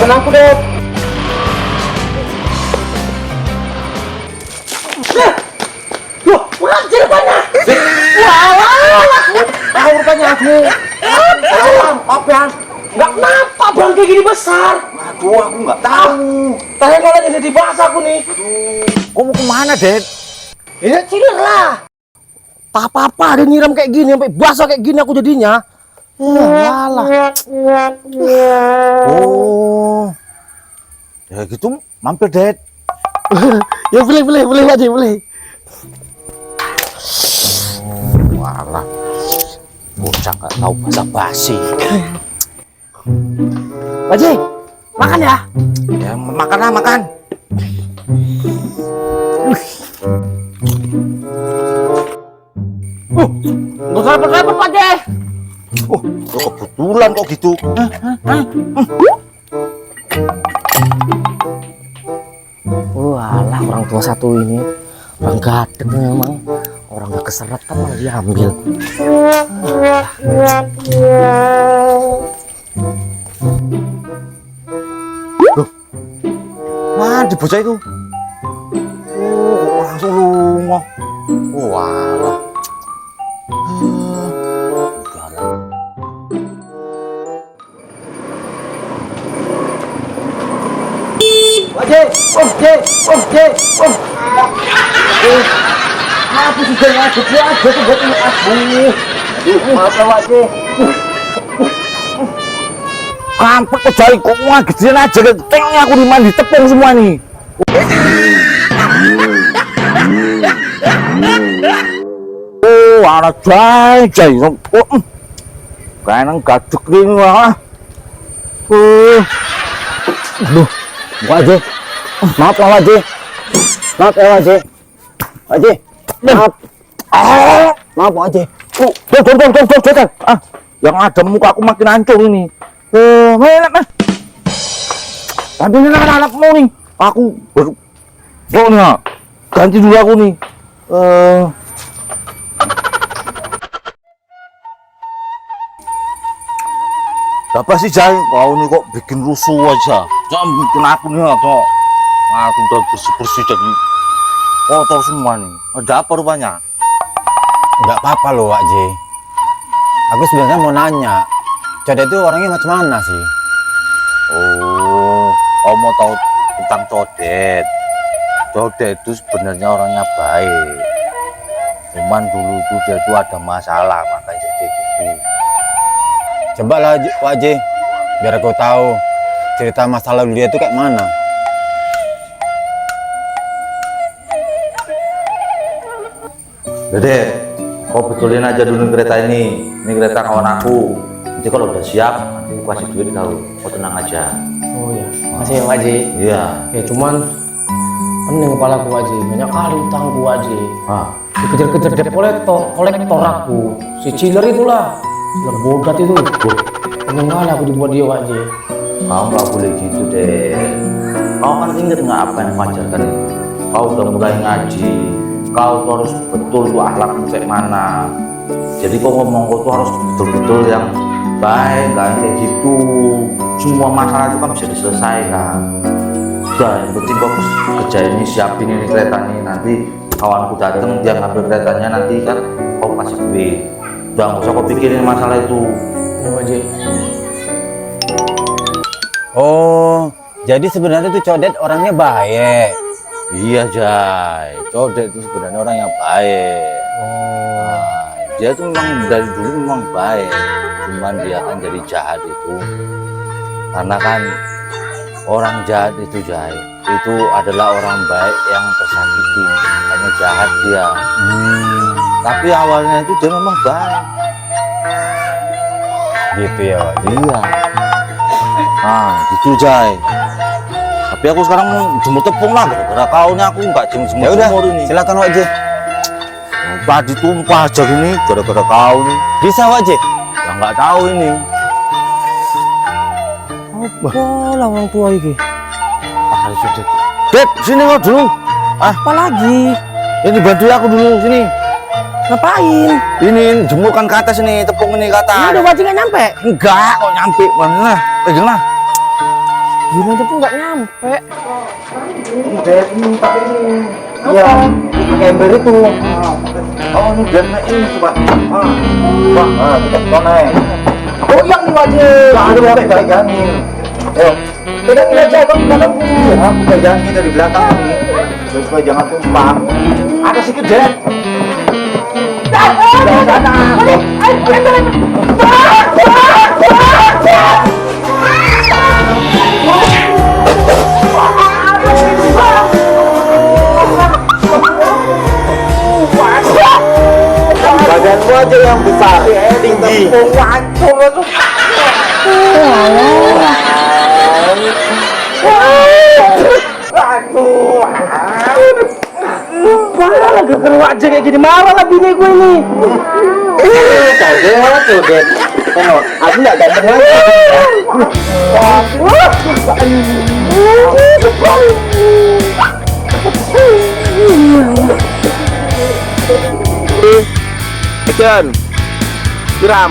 Bukan aku, Det. Loh, wajib rupanya. Tahu rupanya aku. Maaf ya. Nggak kenapa bang kayak gini besar. Aduh, aku nggak tahu. Tanya kalau jadi dibahas aku nih. Kau mau kemana, Det? Ya cilir lah. Tak apa-apa dia nyiram kayak gini sampai basah kayak gini aku jadinya. Walah. Oh, ya gitu mampir, Det. Ya boleh aja boleh. Walah, bocah nggak tahu bahasa basi. Wajih, makan ya. Ya makanlah makan. Nggak usah repot-repot Pak Jeh. Oh, kebetulan kok gitu. Walah, orang tua satu ini orang gadek memang. Orang udah keseret kan malah diambil. Loh, mana di bocah itu? Oh, langsung lungo. Oh, walah. Wajih, Aku sudah ngajak aja tuh buat aku. Maaf ya Wajih. Kampret kok jari kok ngagetin aja, tengoknya aku di mandi tepung semua nih. Oh, anak jai. Oh, kayaknya gaduk ini lah. Aduh, Wajih. Maaf ya Wajih. Maaf. Maaf Wajih. Jangan. Yang ada muka aku makin hancur ini. Tapi ini anak-anakmu nih. Aku baru pokoknya ganti dulu aku nih. Apa sih Jai? Kau nih kok bikin rusuh aja. Jangan bikin aku nih atau aku udah bersih jadi kotor semua nih. Ada apa rupanya? Nggak apa-apa loh Wak J. Aku sebenarnya mau nanya, Codet itu orangnya macam mana sih? Oh, kau mau tahu tentang Codet? Codet itu sebenarnya orangnya baik. Cuman dulu itu dia itu ada masalah makanya jadi gitu. Coba lah Wak J, biar aku tahu cerita masa lalu dia itu kayak mana. Dede, kau betulin aja dulu kereta ini. Ini kereta kawan aku. Nanti kalau udah siap, nanti aku kasih duit kau. Kau tenang aja. Oh iya, makasih ya Wajih. Iya. Ya cuman pening kepala aku Wajih. Banyak kali utangku Wajih. Ah, Dikejar-kejar debt kolektor aku. Si Ciler itulah. Ciler bodat itu. Pening kali aku dibuat dia Wajih. kau nggak boleh gitu deh. Kau kan inget nggak apa yang pajarkan? Kau udah mulai ngaji. Kau tuh harus betul tuh akhlakmu kayak mana. Jadi kau ngomong kau tuh harus betul-betul yang baik, nggak kayak gitu. Semua masalah itu kan bisa diselesaikan. Udah, yang penting kau kerja ini, siapin ini kereta ini. Nanti kawanku dateng, dia ngambil keretanya, nanti kan kau kasih duit. Udah, nggak usah kau pikirin masalah itu. Ya Wajih. Oh, jadi sebenarnya tuh Codet orangnya baik. Iya Jai, Codet itu sebenarnya orang yang baik. Nah, dia tuh memang dari dulu memang baik, cuman dia kan jadi jahat itu karena kan orang jahat itu Jai, itu adalah orang baik yang tersakiti karena jahat dia. Tapi awalnya itu dia memang baik. Gitu ya Wak J. Iya. Nah, gitu Jai. Tapi aku sekarang mau jemur tepung lah, gara-gara kau nih aku nggak jemur Ya udah, ini. silakan Wak J. Tadi tumpah aja gini, gara-gara kau nih. Bisa Wak J. Ya nggak tahu ini. Wah, orang tua ini. Harus sudah. Beb, sini kau dulu. Apa lagi? Ini bantu aku dulu sini. Ngapain? Ini jemurkan ke atas ini, tepung ini ke Ini atas. udah Wajih nggak nyampe. Enggak, kok nyampe mana? Pegang lah. Gini aja pun nggak nyampe. Udah ini pakai ini. Iya, pakai ember itu. Oh ini biar naik ini coba. Kita naik. Goyang nih wajib. Jangan lupa pegangin. Ayo, pegangin aja kan belakang dulu. Aku pegangin dari belakang nih. Supaya jangan tumpah. Ada sedikit Jet. Jangan sana. Badanmu aja yang besar, tinggi. Malah lagi keruak aja kayak gini, marah lah bini gue ini. Codet. Tengok, aku nggak ganteng lagi. Action. Siram.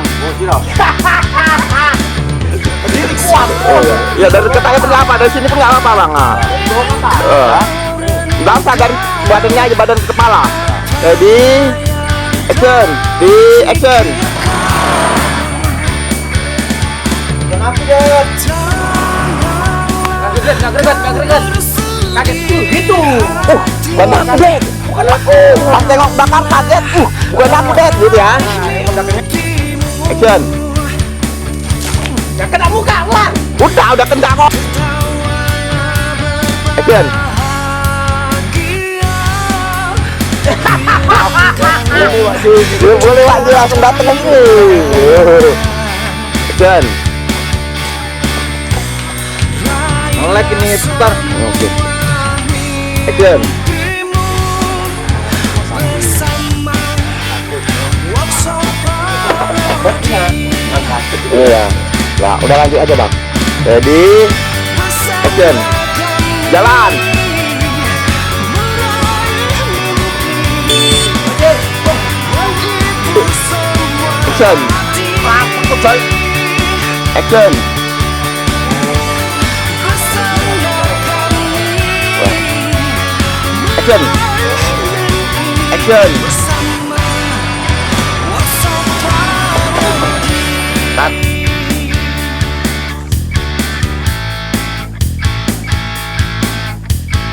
Ya dari dekat aja nggak apa, dari sini pun nggak apa bang. Nggak usah dari badannya aja, badan ke kepala. Ready, action, di action. Kenapa Jet? Gak greget. Kaget gitu. Bukan aku deh, bukan aku. Pas tengok bakar kaget. Bukan aku deh, gitu ya. Action. Gak kena muka, Wan. Udah kena kok. Action. Boleh wajib langsung datang lagi. Action. Nge-lag ini putar. Oke. Action. Iya. Nah, udah lanjut aja bang. Ready, action. Jalan. Action. Action. Action. Action.